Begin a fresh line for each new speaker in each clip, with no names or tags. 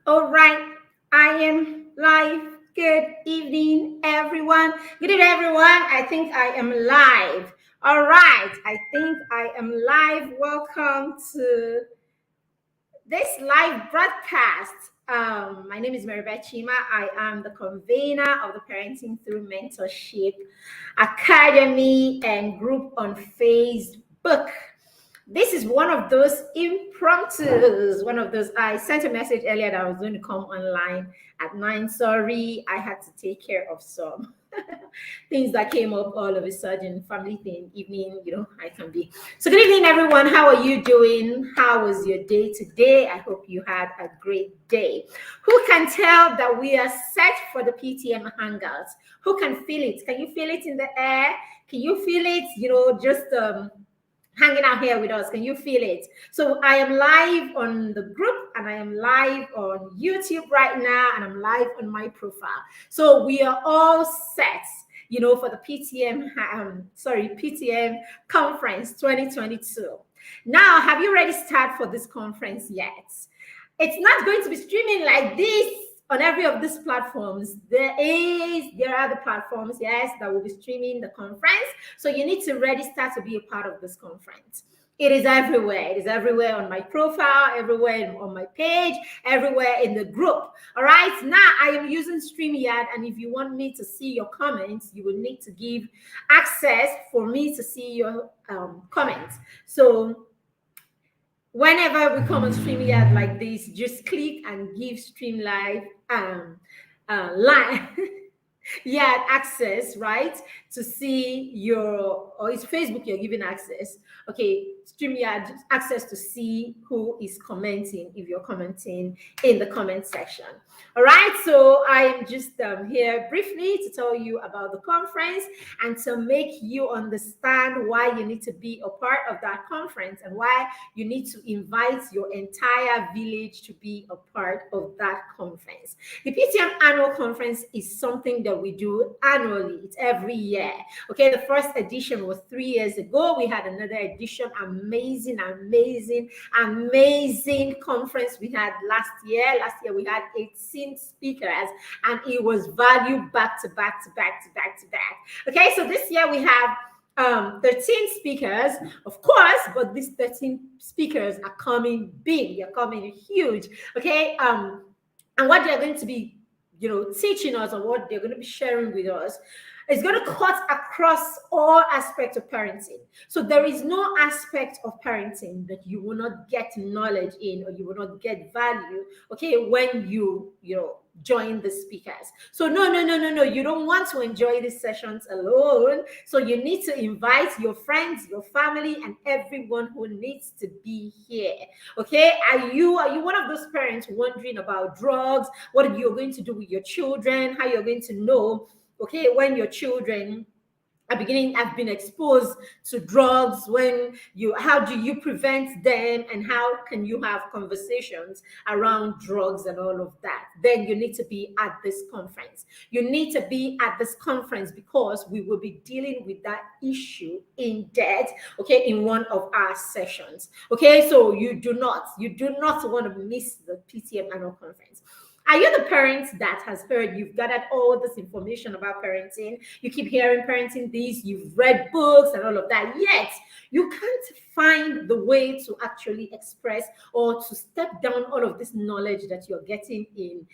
All right, I am live. Good evening, everyone. Good evening, everyone. I think I am live. All right, I think I am live. Welcome to this live broadcast. My name is Maribeth Chima. I am the convener of the Parenting Through Mentorship Academy and group on Facebook. This is one of those impromptus, one of those. I sent a message earlier that I was going to come online at 9. Sorry, I had to take care of some things that came up all of a sudden, family thing, evening, I can be. So good evening, everyone. How are you doing? How was your day today? I hope you had a great day. Who can tell that we are set for the PTM Hangouts? Who can feel it? Can you feel it in the air? Can you feel it, just hanging out here with us? Can you feel it? So I am live on the group and I am live on YouTube right now and I'm live on my profile. So we are all set, for the PTM Conference 2022. Now, have you already started for this conference yet? It's not going to be streaming like this on every of these platforms. There are the platforms, yes, that will be streaming the conference. So you need to register to be a part of this conference. It is everywhere. It is everywhere on my profile, everywhere on my page, everywhere in the group. All right. Now I am using StreamYard, and if you want me to see your comments, you will need to give access for me to see your comments. So whenever we come on StreamYard like this, just click and give Stream Live live access, right? To see or it's Facebook you're giving access. Okay, StreamYard access to see who is commenting if you're commenting in the comment section. All right, so I am just here briefly to tell you about the conference and to make you understand why you need to be a part of that conference and why you need to invite your entire village to be a part of that conference. The PTM annual conference is something that we do annually. It's every year. Okay, the first edition was 3 years ago. We had another edition. Amazing conference we had last year. Last year we had 18 speakers and it was value back to back. Okay, so this year we have 13 speakers, of course, but these 13 speakers are coming big. They're coming huge. Okay, and what they're going to be teaching us, or what they're going to be sharing with us, is going to cut across all aspects of parenting. So there is no aspect of parenting that you will not get knowledge in, or you will not get value, okay, when you join the speakers. So no, you don't want to enjoy these sessions alone. So you need to invite your friends, your family, and everyone who needs to be here. Okay, are you one of those parents wondering about drugs, what you're going to do with your children, how you're going to know, okay, when your children have been exposed to drugs, how do you prevent them, and how can you have conversations around drugs and all of that? Then you need to be at this conference. You need to be at this conference because we will be dealing with that issue in depth, okay, in one of our sessions. Okay, so you do not want to miss the PTM annual conference. Are you the parent that has heard, you've gathered all this information about parenting, you keep hearing parenting this, you've read books and all of that, yet you can't find the way to actually express or to step down all of this knowledge that you're getting in,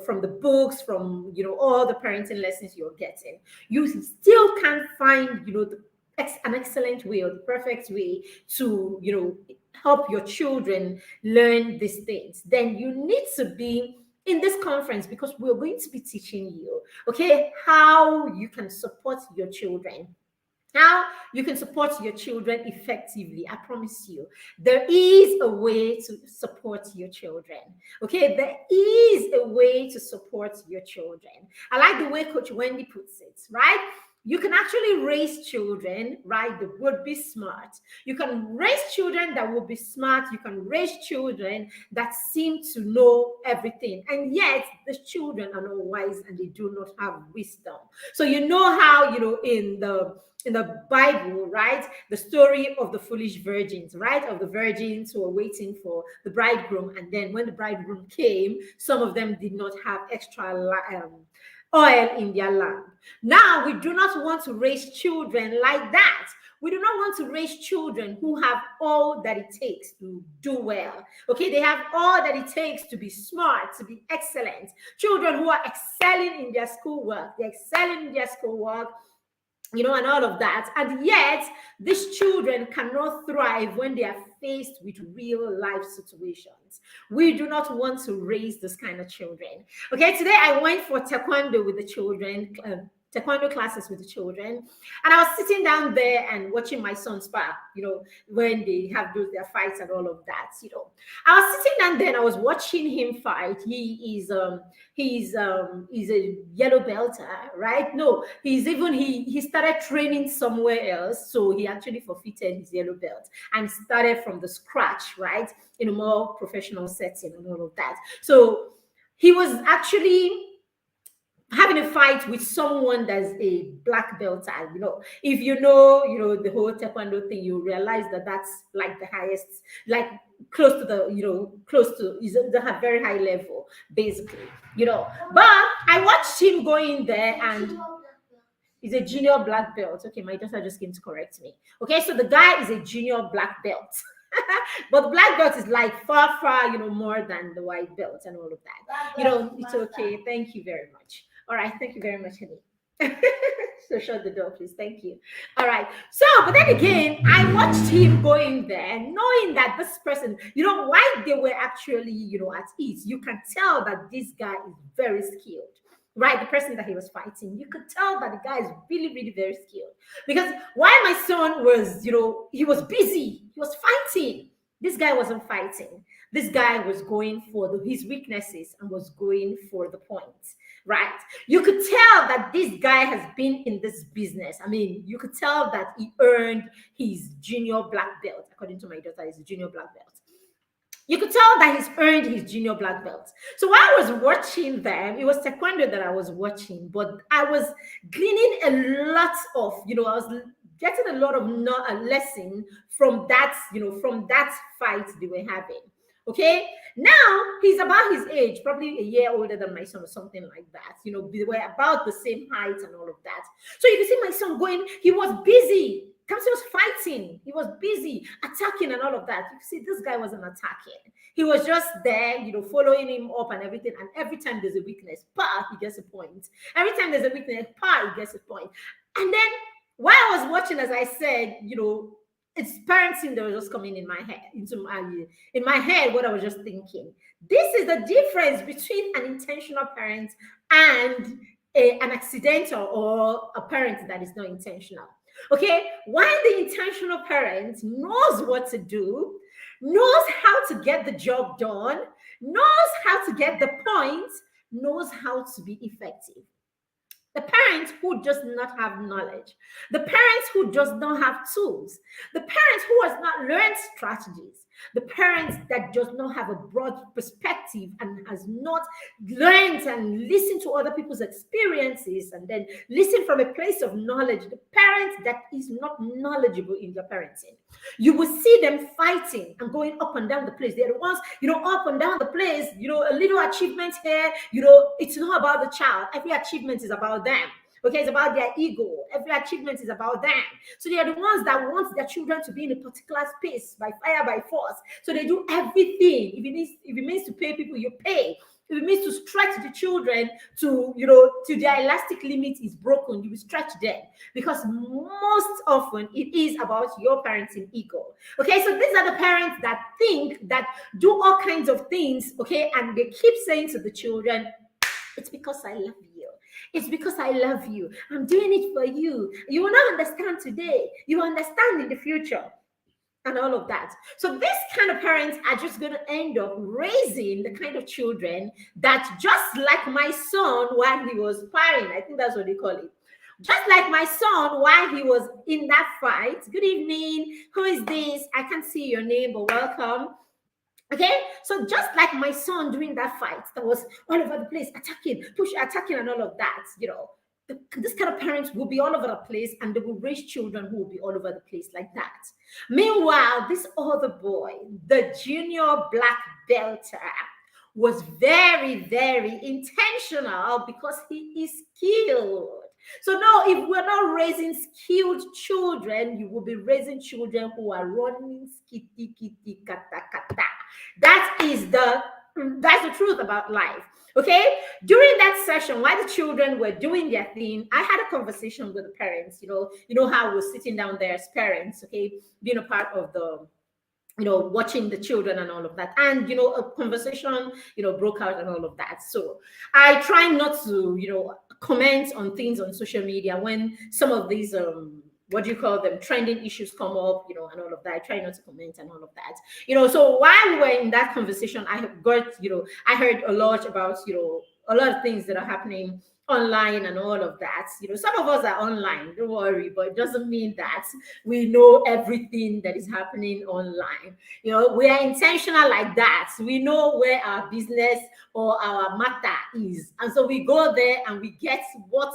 from the books, from, all the parenting lessons you're getting. You still can't find, an excellent way or the perfect way to, help your children learn these things. Then you need to be in this conference because we're going to be teaching you, okay, how you can support your children. How you can support your children effectively. I promise you, there is a way to support your children. Okay, there is a way to support your children. I like the way Coach Wendy puts it, right? you can actually raise children, right, that would be smart. You can raise children that will be smart. You can raise children that seem to know everything. And yet, the children are not wise and they do not have wisdom. So you know how, in the Bible, right? The story of the foolish virgins, right? Of the virgins who were waiting for the bridegroom. And then when the bridegroom came, some of them did not have extra oil in their lamp. Now, we do not want to raise children like that. We do not want to raise children who have all that it takes to do well. Okay, they have all that it takes to be smart, to be excellent. Children who are excelling in their schoolwork, they're excelling in their schoolwork, and all of that. And yet, these children cannot thrive when they are faced with real life situations. We do not want to raise this kind of children. Okay, today I went for taekwondo with the children. Taekwondo classes with the children, and I was sitting down there and watching my son spar, when they have their fights and all of that. I was sitting down there and I was watching him fight. He's a yellow belter, right? No, he started training somewhere else, so he actually forfeited his yellow belt and started from the scratch, right, in a more professional setting and all of that. So he was actually having a fight with someone that's a black belt. If you know the whole taekwondo thing, you realize that that's like the highest, like close to is the very high level, basically. But I watched him going there, and he's a junior black belt. Okay, my daughter just came to correct me. Okay, so the guy is a junior black belt. But the black belt is like far, more than the white belt and all of that. It's okay. Thank you very much. All right, thank you very much, honey. So shut the door, please. Thank you. All right. So, but then again, I watched him going there, knowing that this person, why they were actually, at ease. You can tell that this guy is very skilled. Right, the person that he was fighting, you could tell that the guy is really, really very skilled. Because while my son was, he was busy, he was fighting. This guy wasn't fighting. This guy was going for his weaknesses and was going for the points. Right, you could tell that this guy has been in this business. I mean, you could tell that he earned his junior black belt. According to my daughter, he's a junior black belt. You could tell that he's earned his junior black belt. So while I was watching them, it was taekwondo that I was watching, but I was gleaning a lot of, I was getting a lot of lesson from that, from that fight they were having. Okay, now he's about his age, probably a year older than my son or something like that. They were about the same height and all of that. So you can see my son going, he was busy. Kamsi was fighting. He was busy attacking and all of that. You see, this guy wasn't attacking. He was just there, following him up and everything. And every time there's a weakness, he gets a point. Every time there's a weakness, he gets a point. And then while I was watching, as I said, it's parenting that was just coming in my head, in my head, what I was just thinking. This is the difference between an intentional parent and an accidental or a parent that is not intentional. Okay, while the intentional parent knows what to do, knows how to get the job done, knows how to get the points, knows how to be effective. The parent who does not have knowledge, the parent who does not have tools, the parent who has not learned strategies, the parent that does not have a broad perspective and has not learned and listened to other people's experiences and then listen from a place of knowledge, the parent that is not knowledgeable in their parenting. You will see them fighting and going up and down the place. They're the ones, up and down the place, a little achievement here, it's not about the child. Every achievement is about them. Okay, it's about their ego. Every achievement is about them. So they are the ones that want their children to be in a particular space by fire, by force. So they do everything. If it means to pay people, you pay. If it means to stretch the children to their elastic limit is broken, you will stretch them. Because most often it is about your parenting ego. Okay, so these are the parents that think, that do all kinds of things, okay, and they keep saying to the children, it's because I love you. It's because I love you. I'm doing it for you. You will not understand today. You will understand in the future. And all of that. So this kind of parents are just going to end up raising the kind of children that, just like my son while he was sparring, I think that's what they call it. Just like my son, while he was in that fight. Good evening. Who is this? I can't see your name, but welcome. Okay, so just like my son during that fight, that was all over the place, attacking, attacking, and all of that, this kind of parents will be all over the place, and they will raise children who will be all over the place like that. Meanwhile, this other boy, the junior black belter, was very, very intentional because he is skilled. So now, if we're not raising skilled children, you will be raising children who are running skitty kitty kata kata. That's the truth about life. Okay. During that session, while the children were doing their thing, I had a conversation with the parents. You know how we're sitting down there as parents, okay, being a part of the watching the children and all of that. And, a conversation, broke out and all of that. So I try not to, comment on things on social media when some of these, what do you call them, trending issues come up, and all of that. I try not to comment and all of that. So while we were in that conversation, I heard a lot about, a lot of things that are happening online and all of that. Some of us are online, don't worry, but it doesn't mean that we know everything that is happening online. We are intentional like that. We know where our business or our matter is, and so we go there and we get what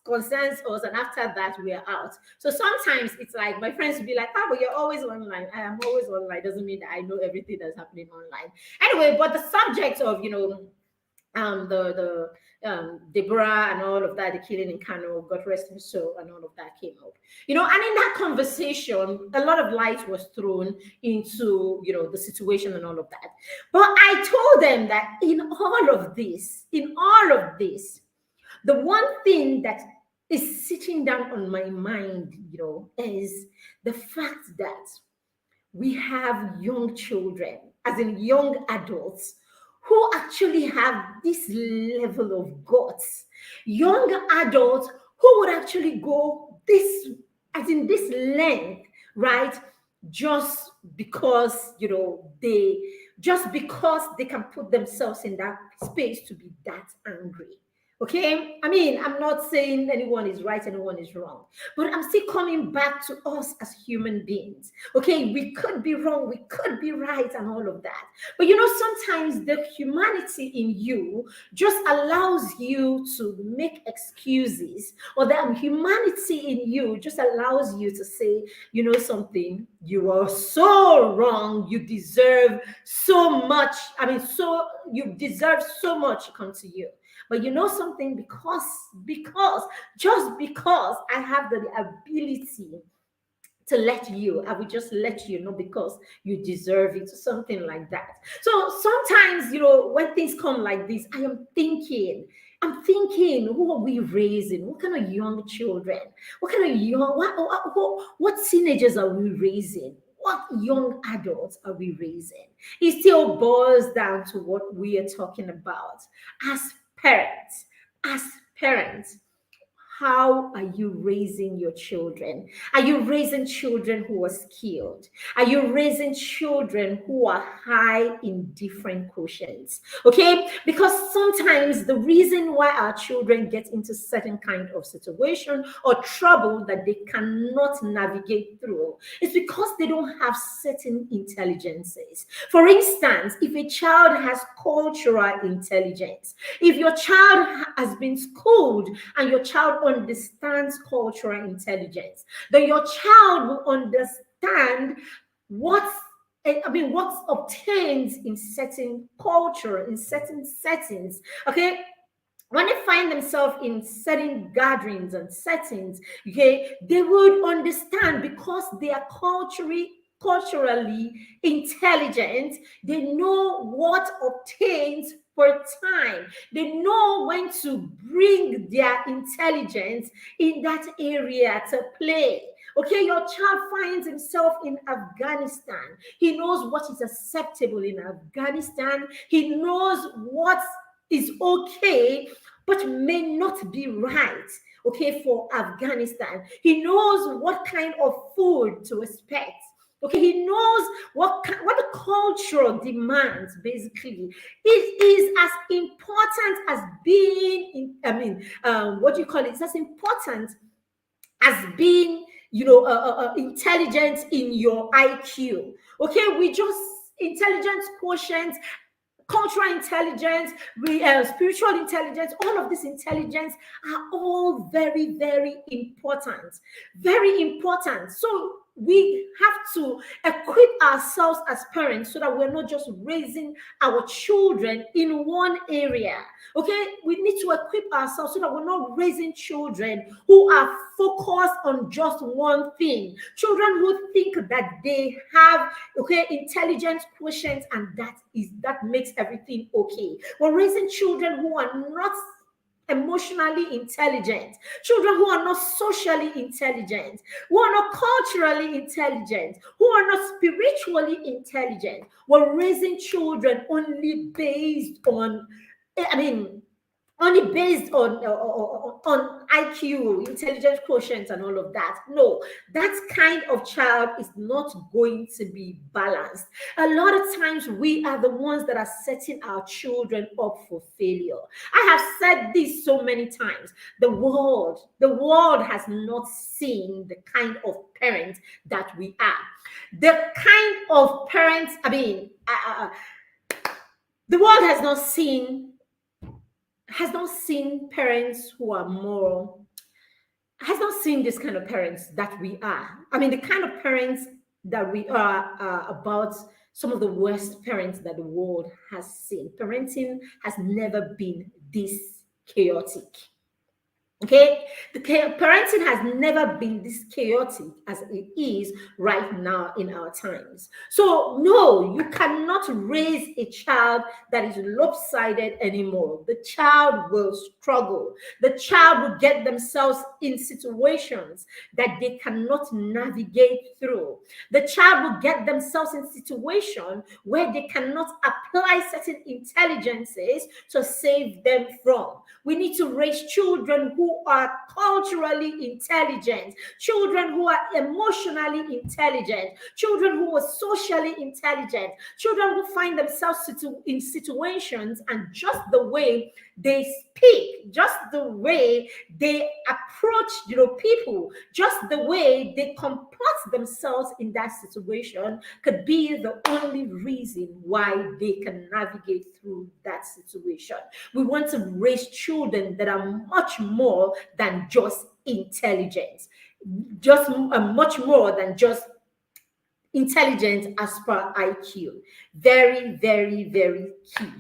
concerns us, and after that we are out. So sometimes it's like my friends will be like, but you're always online. I am always online. Doesn't mean that I know everything that's happening online. Anyway, but the subject of the Deborah and all of that, the killing in Kano, God rest her soul, and all of that came up. And in that conversation, a lot of light was thrown into, the situation and all of that. But I told them that in all of this, the one thing that is sitting down on my mind, is the fact that we have young children, as in young adults, who actually have this level of guts, young adults who would actually go this length, right? Just because, they can put themselves in that space to be that angry. Okay, I mean, I'm not saying anyone is right, anyone is wrong, but I'm still coming back to us as human beings. Okay, we could be wrong, we could be right, and all of that. But sometimes the humanity in you just allows you to make excuses, or the humanity in you just allows you to say, something, you are so wrong, you deserve so much. You deserve so much to come to you. But something, because just because I have the ability to let you, I will just let you know because you deserve it, something like that. So sometimes, when things come like this, I'm thinking, who are we raising? What kind of young children? What kind of what teenagers are we raising? What young adults are we raising? It still boils down to what we are talking about. As parents, how are you raising your children? Are you raising children who are skilled? Are you raising children who are high in different quotients? Okay, because sometimes the reason why our children get into certain kind of situation or trouble that they cannot navigate through is because they don't have certain intelligences. For instance, if a child has cultural intelligence, if your child has been schooled and your child understands cultural intelligence, then your child will understand what's obtained in certain culture, in certain settings. Okay, when they find themselves in certain gatherings and settings, okay, they would understand because they are culturally intelligent. They know what obtains for time. They know when to bring their intelligence in that area to play. Okay, your child finds himself in Afghanistan. He knows what is acceptable in Afghanistan. He knows what is okay, but may not be right, okay, for Afghanistan. He knows what kind of food to expect. Okay, he knows what the cultural demands basically. It is as important as being what do you call it? It's as important as being, intelligent in your IQ. Okay, we just intelligence quotient, cultural intelligence, spiritual intelligence, all of this intelligence are all very, very important. Very important. So we have to equip ourselves as parents so that we're not just raising our children in one area. Okay, we need to equip ourselves so that we're not raising children who are focused on just one thing. Children who think that they have, okay, intelligence quotient, and that makes everything okay. We're raising children who are not emotionally intelligent, children who are not socially intelligent, who are not culturally intelligent, who are not spiritually intelligent. We're raising children only based on, only based on IQ, intelligence quotient, and all of that. No, that kind of child is not going to be balanced. A lot of times, we are the ones that are setting our children up for failure. I have said this so many times. The world has not seen the kind of parents that we are. The kind of parents, the world has not seen parents who are moral, has not seen this kind of parents that we are. I mean, the kind of parents that we are about some of the worst parents that the world has seen. Parenting has never been this chaotic. Okay, the parenting has never been this chaotic as it is right now in our times. So, no, you cannot raise a child that is lopsided anymore. The child will struggle. The child will get themselves in situations that they cannot navigate through. The child will get themselves in situations where they cannot apply certain intelligences to save them from. We need to raise children who are culturally intelligent, children who are emotionally intelligent, children who are socially intelligent, children who find themselves in situations, and just the way they speak, just the way they approach, people, just the way they comport themselves in that situation could be the only reason why they can navigate through that situation. We want to raise children that are much more than just intelligence, just much more than just intelligence as per IQ. Very, very, very key.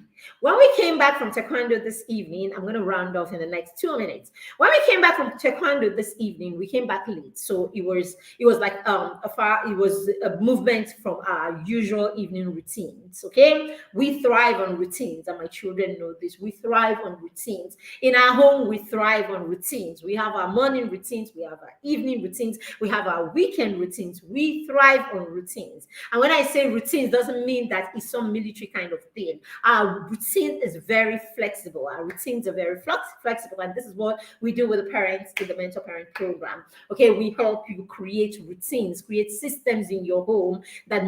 When we came back from taekwondo this evening, I'm going to round off in the next 2 minutes. When we came back from taekwondo this evening, we came back late, so it was like it was a movement from our usual evening routines. Okay, we thrive on routines, and my children know this. We thrive on routines in our home. We thrive on routines. We have our morning routines, we have our evening routines, we have our weekend routines. We thrive on routines, and when I say routines, doesn't mean that it's some military kind of thing. Our routine is very flexible. Our routines are very flexible, and this is what we do with the parents in the mentor parent program. Okay, we help you create routines, create systems in your home that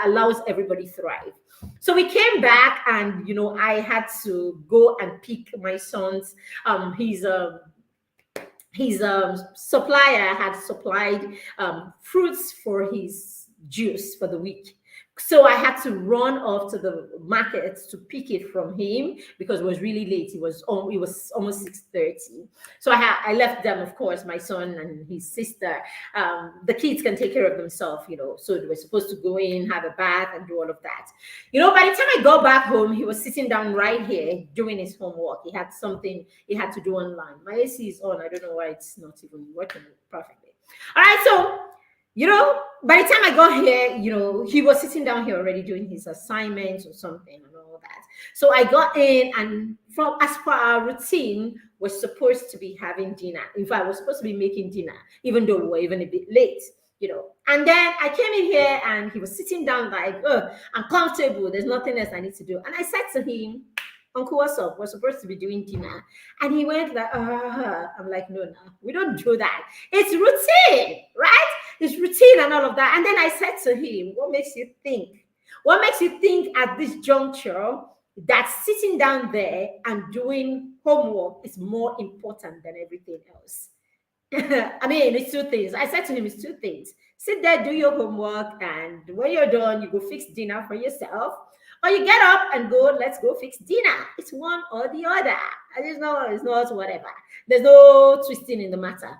allows everybody thrive. So we came back, and I had to go and pick my son's his supplier had supplied fruits for his juice for the week. So I had to run off to the market to pick it from him because it was really late. It was almost 6:30. So I left them, of course, my son and his sister. The kids can take care of themselves, So they were supposed to go in, have a bath, and do all of that. By the time I got back home, he was sitting down right here doing his homework. He had something he had to do online. My AC is on. I don't know why it's not even working perfectly. All right, so by the time I got here, he was sitting down here already doing his assignments or something and all that. So I got in, and as per our routine, we're supposed to be having dinner. In fact, we're supposed to be making dinner, even though we were even a bit late, And then I came in here, and he was sitting down like, oh, I'm comfortable. There's nothing else I need to do. And I said to him, Uncle, what's up? We're supposed to be doing dinner. And he went like, I'm like, no, we don't do that. It's routine, right? It's routine and all of that. And then I said to him, what makes you think? What makes you think at this juncture that sitting down there and doing homework is more important than everything else? I mean, it's two things. I said to him, it's two things. Sit there, do your homework, and when you're done, you go fix dinner for yourself. Or you get up and go, let's go fix dinner. It's one or the other. And it's not whatever. There's no twisting in the matter.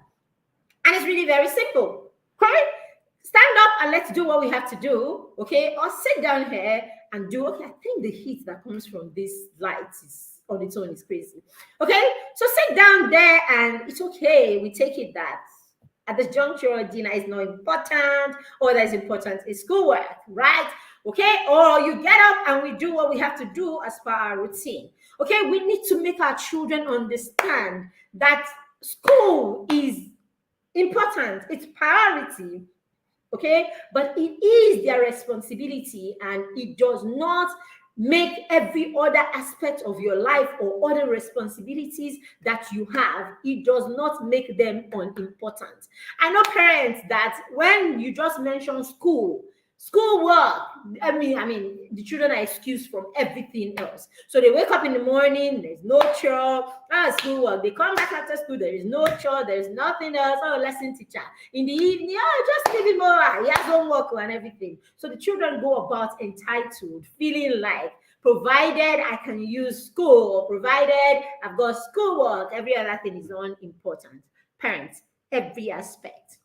And it's really very simple. Okay? Stand up and let's do what we have to do. Okay? Or sit down here and do, okay, I think the heat that comes from this light is on its own is crazy. Okay? So sit down there and it's okay. We take it that at this juncture, dinner is not important. All that is important is schoolwork, right? Okay? Or you get up and we do what we have to do as per our routine. Okay? We need to make our children understand that school is important. It's priority. Okay? But it is their responsibility, and it does not make every other aspect of your life or other responsibilities that you have, it does not make them unimportant. I know parents that when you just mention schoolwork, I mean, the children are excused from everything else. So they wake up in the morning, there's no chore, schoolwork. They come back after school, there is no chore, there's nothing else. Oh, lesson teacher. In the evening, just leave him over. He has homework and everything. So the children go about entitled, feeling like, provided I can use school, provided I've got schoolwork, every other thing is unimportant. Parents, every aspect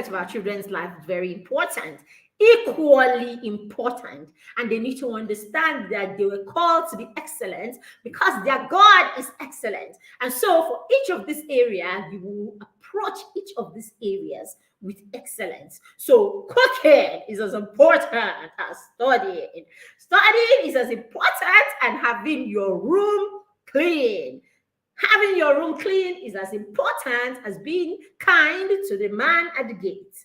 of our children's life is very important, equally important. And they need to understand that they were called to be excellent because their God is excellent. And so for each of these areas, you will approach each of these areas with excellence. So cooking is as important as studying. Studying is as important as having your room clean. Having your room clean is as important as being kind to the man at the gate.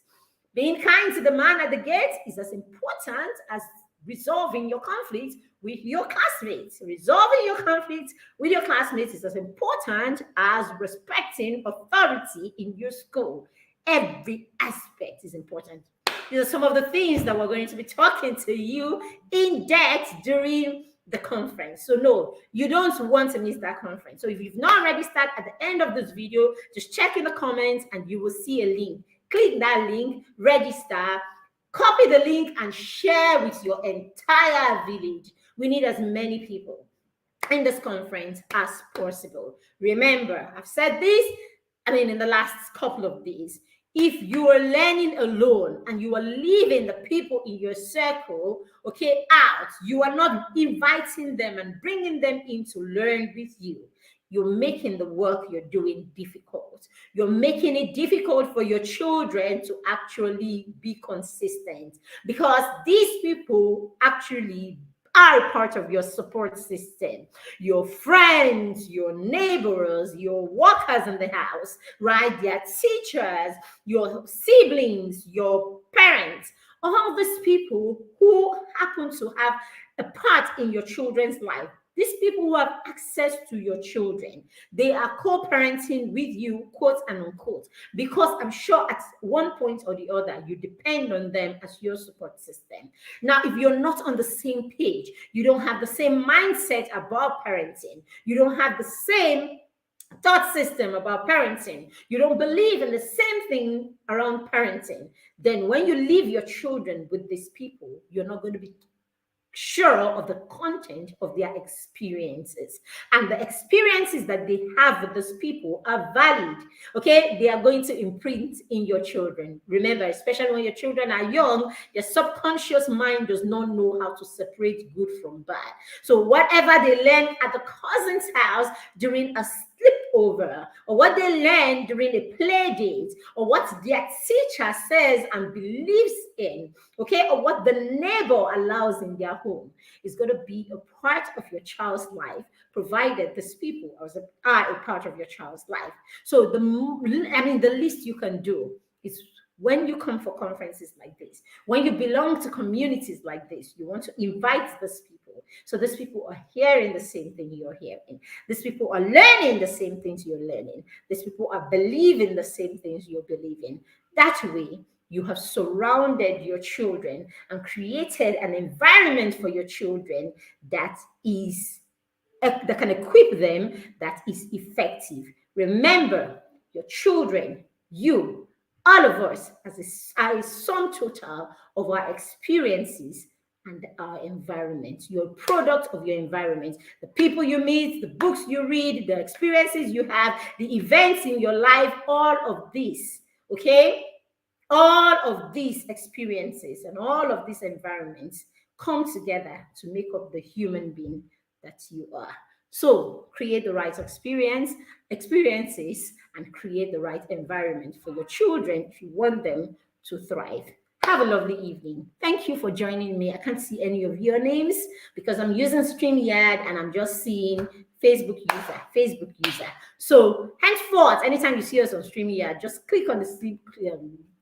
Being kind to the man at the gate is as important as resolving your conflict with your classmates. Resolving your conflict with your classmates is as important as respecting authority in your school. Every aspect is important. These are some of the things that we're going to be talking to you in depth during the conference. So no, you don't want to miss that conference. So if you've not registered, at the end of this video, just check in the comments and you will see a link. Click that link, register, copy the link and share with your entire village. We need as many people in this conference as possible. Remember, I've said this, in the last couple of days. If you are learning alone and you are leaving the people in your circle, out, you are not inviting them and bringing them in to learn with you. You're making the work you're doing difficult. You're making it difficult for your children to actually be consistent because these people actually are part of your support system. Your friends, your neighbors, your workers in the house, right? Their teachers, your siblings, your parents, all these people who happen to have a part in your children's life. These people who have access to your children, they are co-parenting with you, quote and unquote, because I'm sure at one point or the other, you depend on them as your support system. Now, if you're not on the same page, you don't have the same mindset about parenting, you don't have the same thought system about parenting, you don't believe in the same thing around parenting, then when you leave your children with these people, you're not going to be sure of the content of their experiences, and the experiences that they have with those people are valid. They are going to imprint in your children. Remember, especially when your children are young, their subconscious mind does not know how to separate good from bad. So whatever they learn at the cousin's house during a sleepover, or what they learn during a play date, or what their teacher says and believes in, or what the neighbor allows in their home, is going to be a part of your child's life, provided these people are a part of your child's life. So the least you can do is, when you come for conferences like this, when you belong to communities like this, you want to invite these people. So these people are hearing the same thing you're hearing. These people are learning the same things you're learning. These people are believing the same things you're believing. That way, you have surrounded your children and created an environment for your children that is that can equip them, that is effective. Remember, your children, you, all of us, are a sum total of our experiences and our environment. You're a product of your environment. The people you meet, the books you read, the experiences you have, the events in your life, all of this, okay? All of these experiences and all of these environments come together to make up the human being that you are. So create the right experiences, and create the right environment for your children if you want them to thrive. Have a lovely evening. Thank you for joining me. I can't see any of your names because I'm using StreamYard and I'm just seeing Facebook user. So henceforth, anytime you see us on StreamYard, just click on the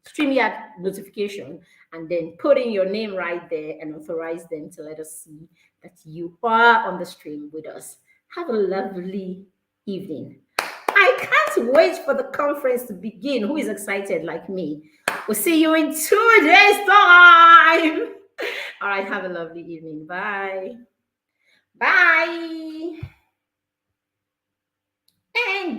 StreamYard notification and then put in your name right there and authorize them to let us see that you are on the stream with us. Have a lovely evening. I can't wait for the conference to begin. Who is excited like me? We'll see you in 2 days' time. All right, have a lovely evening. Bye. Bye. And